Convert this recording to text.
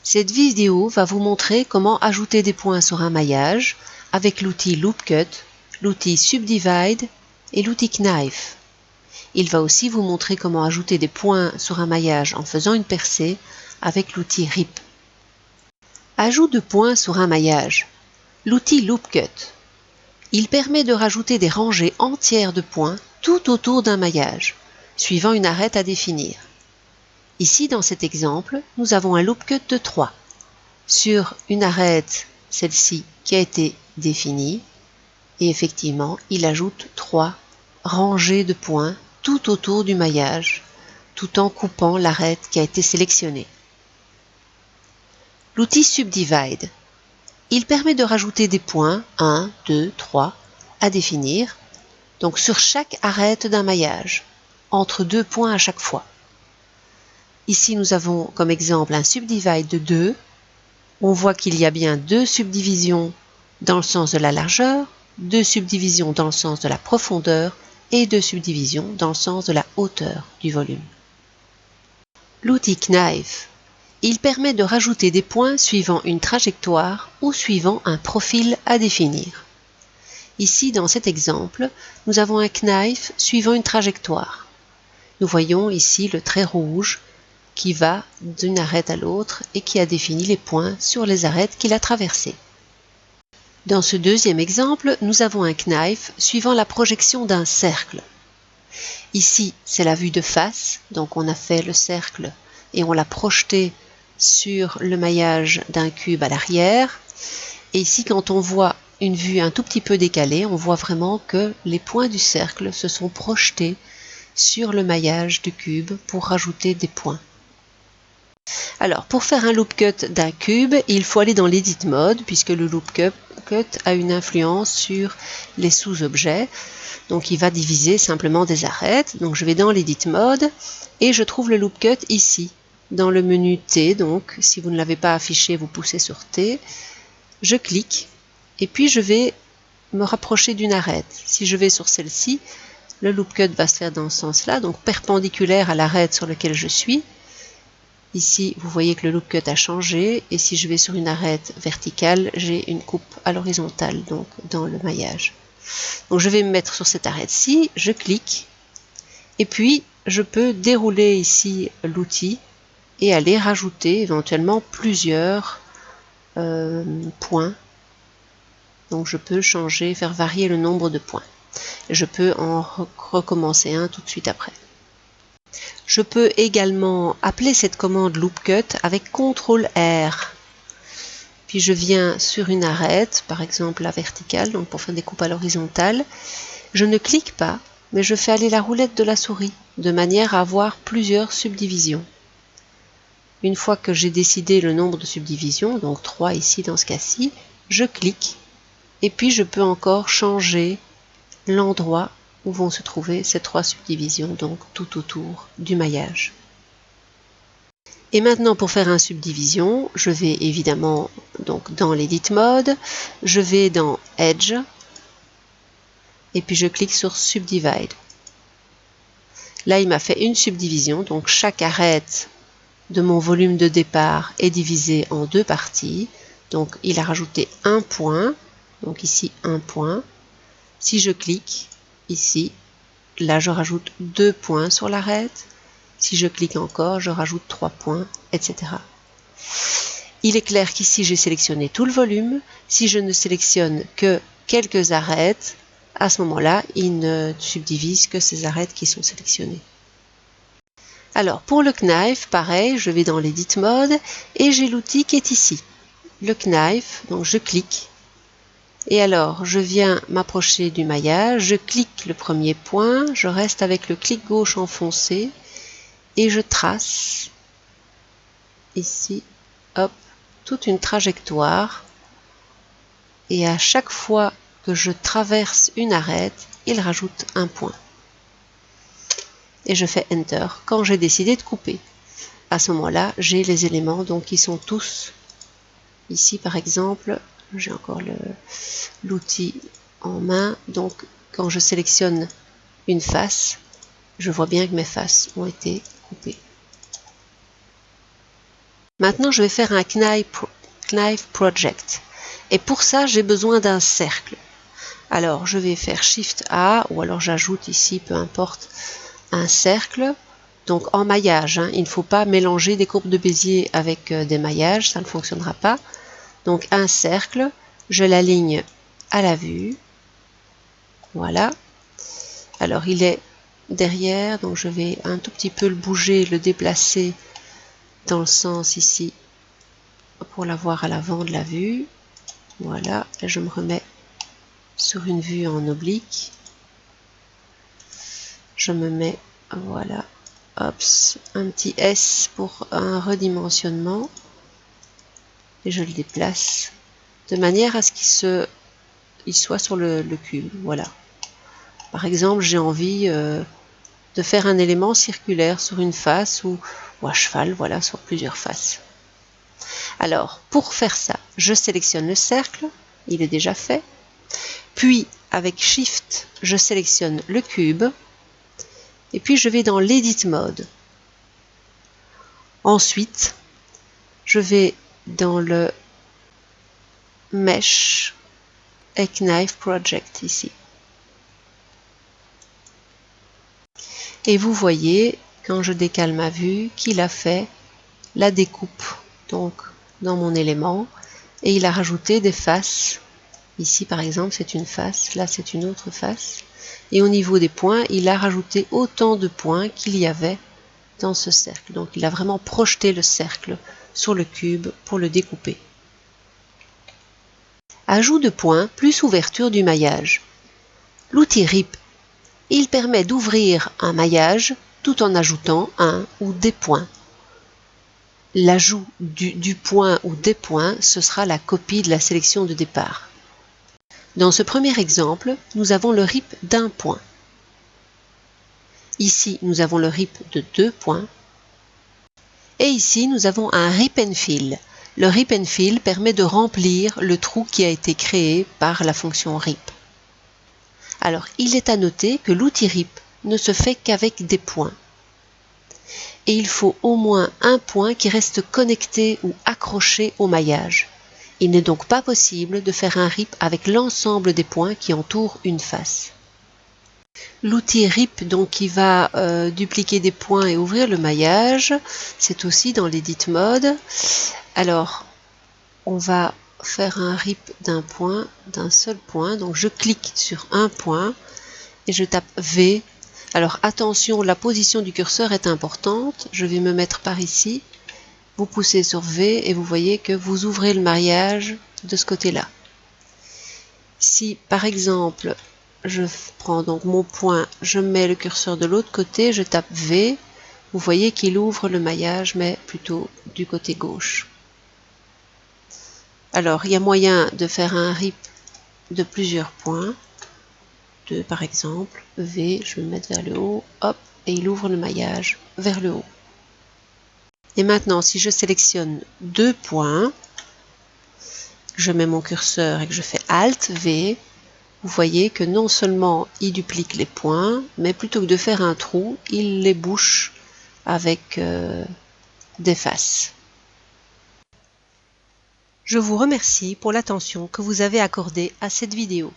Cette vidéo va vous montrer comment ajouter des points sur un maillage avec l'outil Loop Cut, l'outil Subdivide et l'outil Knife. Il va aussi vous montrer comment ajouter des points sur un maillage en faisant une percée avec l'outil Rip. Ajout de points sur un maillage. L'outil Loop Cut. Il permet de rajouter des rangées entières de points tout autour d'un maillage, suivant une arête à définir. Ici, dans cet exemple, nous avons un loop cut de 3 sur une arête, celle-ci, qui a été définie, et effectivement, il ajoute 3 rangées de points tout autour du maillage, tout en coupant l'arête qui a été sélectionnée. L'outil Subdivide. Il permet de rajouter des points 1, 2, 3 à définir, donc sur chaque arête d'un maillage, entre 2 points à chaque fois. Ici, nous avons comme exemple un subdivide de 2. On voit qu'il y a bien 2 subdivisions dans le sens de la largeur, 2 subdivisions dans le sens de la profondeur et 2 subdivisions dans le sens de la hauteur du volume. L'outil Knife. Il permet de rajouter des points suivant une trajectoire ou suivant un profil à définir. Ici, dans cet exemple, nous avons un knife suivant une trajectoire. Nous voyons ici le trait rouge qui va d'une arête à l'autre et qui a défini les points sur les arêtes qu'il a traversées. Dans ce deuxième exemple, nous avons un knife suivant la projection d'un cercle. Ici, c'est la vue de face, donc on a fait le cercle et on l'a projeté sur le maillage d'un cube à l'arrière. Et ici, quand on voit une vue un tout petit peu décalée, on voit vraiment que les points du cercle se sont projetés sur le maillage du cube pour rajouter des points. Alors, pour faire un loop cut d'un cube, il faut aller dans l'Edit Mode, puisque le loop cut a une influence sur les sous-objets. Donc, il va diviser simplement des arêtes. Donc, je vais dans l'Edit Mode et je trouve le loop cut ici, dans le menu T. Donc, si vous ne l'avez pas affiché, vous poussez sur T. Je clique et puis je vais me rapprocher d'une arête. Si je vais sur celle-ci, le loop cut va se faire dans ce sens-là, donc perpendiculaire à l'arête sur laquelle je suis. Ici, vous voyez que le loop cut a changé, et si je vais sur une arête verticale, j'ai une coupe à l'horizontale, donc dans le maillage. Donc je vais me mettre sur cette arête-ci, je clique, et puis je peux dérouler ici l'outil et aller rajouter éventuellement plusieurs points. Donc je peux changer, faire varier le nombre de points. Je peux en recommencer un tout de suite après. Je peux également appeler cette commande Loop Cut avec CTRL-R. Puis je viens sur une arête, par exemple la verticale, donc pour faire des coupes à l'horizontale. Je ne clique pas, mais je fais aller la roulette de la souris, de manière à avoir plusieurs subdivisions. Une fois que j'ai décidé le nombre de subdivisions, donc 3 ici dans ce cas-ci, je clique et puis je peux encore changer l'endroit où vont se trouver ces 3 subdivisions, donc tout autour du maillage. Et maintenant, pour faire une subdivision, je vais évidemment donc dans l'Edit Mode, je vais dans Edge, et puis je clique sur Subdivide. Là, il m'a fait une subdivision, donc chaque arête de mon volume de départ est divisée en 2 parties. Donc, il a rajouté un point, donc ici un point. Si je clique ici, là je rajoute 2 points sur l'arête. Si je clique encore, je rajoute 3 points, etc. Il est clair qu'ici j'ai sélectionné tout le volume. Si je ne sélectionne que quelques arêtes, à ce moment-là, il ne subdivise que ces arêtes qui sont sélectionnées. Alors pour le knife, pareil, je vais dans l'Edit Mode et j'ai l'outil qui est ici. Le knife, donc je clique. Et alors, je viens m'approcher du maillage, je clique le premier point, je reste avec le clic gauche enfoncé et je trace ici, hop, toute une trajectoire. Et à chaque fois que je traverse une arête, il rajoute un point. Et je fais Enter quand j'ai décidé de couper. À ce moment-là, j'ai les éléments donc qui sont tous ici par exemple. J'ai encore l'outil en main, donc quand je sélectionne une face, je vois bien que mes faces ont été coupées. Maintenant, je vais faire un Knife Project. Et pour ça, j'ai besoin d'un cercle. Alors, je vais faire Shift A, ou alors j'ajoute ici, peu importe, un cercle. Donc en maillage, hein, il ne faut pas mélanger des courbes de Bézier avec des maillages, ça ne fonctionnera pas. Donc un cercle, je l'aligne à la vue. Voilà. Alors il est derrière, donc je vais un tout petit peu le bouger, le déplacer dans le sens ici pour l'avoir à l'avant de la vue. Voilà, et je me remets sur une vue en oblique. Je me mets, voilà, hop, un petit S pour un redimensionnement. Et je le déplace de manière à ce qu'il soit sur le cube. Voilà. Par exemple, j'ai envie de faire un élément circulaire sur une face ou à cheval, voilà, sur plusieurs faces. Alors, pour faire ça, je sélectionne le cercle, il est déjà fait. Puis, avec Shift, je sélectionne le cube. Et puis, je vais dans l'Edit Mode. Ensuite, je vais dans le Mesh et Knife Project ici. Et vous voyez, quand je décale ma vue, qu'il a fait la découpe donc dans mon élément et il a rajouté des faces. Ici par exemple c'est une face, là c'est une autre face. Et au niveau des points, il a rajouté autant de points qu'il y avait dans ce cercle. Donc il a vraiment projeté le cercle sur le cube pour le découper. Ajout de points plus ouverture du maillage. L'outil RIP, il permet d'ouvrir un maillage tout en ajoutant un ou des points. L'ajout du point ou des points, ce sera la copie de la sélection de départ. Dans ce premier exemple, nous avons le RIP d'un point. Ici, nous avons le RIP de 2 points. Et ici, nous avons un RIP and Fill. Le RIP and Fill permet de remplir le trou qui a été créé par la fonction RIP. Alors, il est à noter que l'outil RIP ne se fait qu'avec des points. Et il faut au moins un point qui reste connecté ou accroché au maillage. Il n'est donc pas possible de faire un RIP avec l'ensemble des points qui entourent une face. L'outil RIP donc qui va dupliquer des points et ouvrir le maillage, c'est aussi dans l'Edit Mode. Alors, on va faire un RIP d'un point, d'un seul point. Donc je clique sur un point et je tape V. Alors attention, la position du curseur est importante. Je vais me mettre par ici. Vous poussez sur V et vous voyez que vous ouvrez le maillage de ce côté-là. Si par exemple, je prends donc mon point, je mets le curseur de l'autre côté, je tape V, vous voyez qu'il ouvre le maillage, mais plutôt du côté gauche. Alors, il y a moyen de faire un RIP de plusieurs points. 2 par exemple, V, je vais le mettre vers le haut, hop, et il ouvre le maillage vers le haut. Et maintenant, si je sélectionne 2 points, je mets mon curseur et que je fais Alt, V, vous voyez que non seulement il duplique les points, mais plutôt que de faire un trou, il les bouche avec des faces. Je vous remercie pour l'attention que vous avez accordée à cette vidéo.